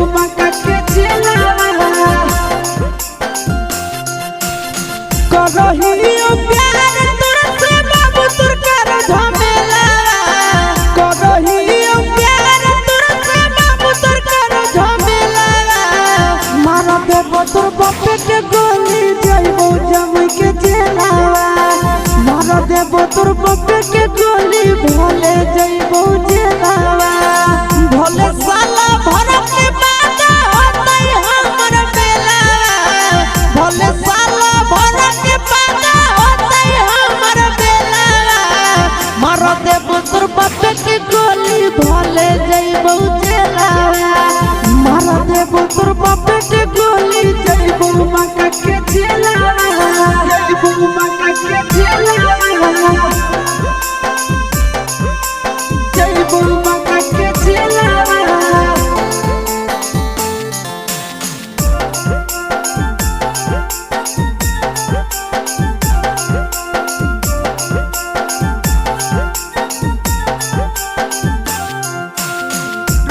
मका के चिलावा करहियो प्यार तोर से बाबू तोर कर झमेला करहियो प्यार तोर से बाबू तोर कर झमेला मार देबो तोर बापे के गोली जइबो जमई के जेलावा मार देबो तोर बापे के गोली भोले जइबो जेलावा भोले साला भर के बाद होतई हमर बेला भोले साला भर के बाद होतई हमर बेला मार देबो तोर बापे के गोली भोले जइबो जेलावा मार देबो तोर बापे के गोली जइबो मका के जेलावा जइबो मका के जेलावा जइबो मका के जेलावा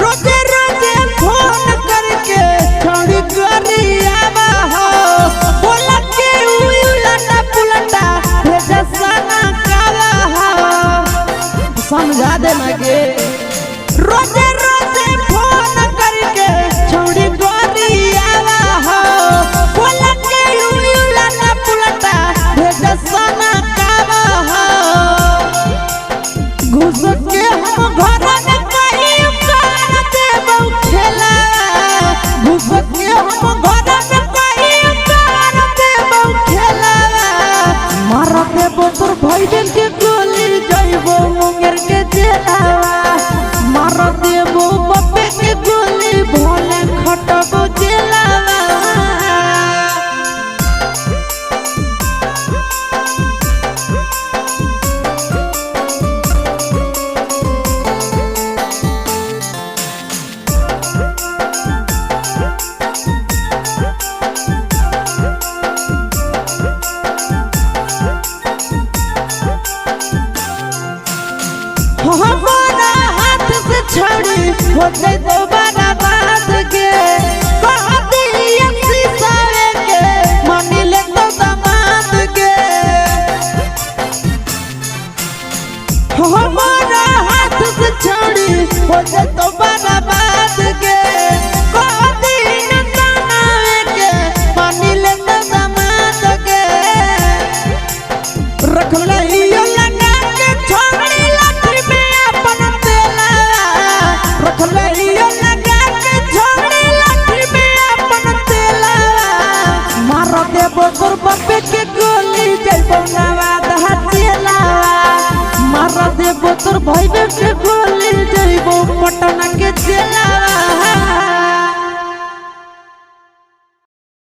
रोजे रोजे फोन करके छोड़ी गरियावा हो बोला के उलटा पुलटा भेजा सना काला हो समझा दे मगे रोजे रोजे फोन करके छोड़ी गरियावा हो बोला के उलटा पुलटा भेजा सना काला हो घुस के हम घर में कहीं कर देबो खेला घुस के हम घर में कहीं कर देबो खेला मार देबो तोर भाईबेन के गोली जइबो मुंगेर के जेलावा मार देबो बापे के गोली भोले खटबो जेलावा हमारा हाथ से छड़ी हो जाए दोबारा बात के कहती यसी सारे के मानी ले तो दामाद के हमारा हाथ से छड़ी हो जाए दोबारा बात के कहती नताना के मानी ले तो दामाद के रख लियो लगा के छोड़ी लाठी में अपन तेला रख लियो लगा के छोड़ी लाठी में अपन तेला मार देबो तोर बापे के गोली जइबो नवाद हचेला मार देबो तोर भाईबे के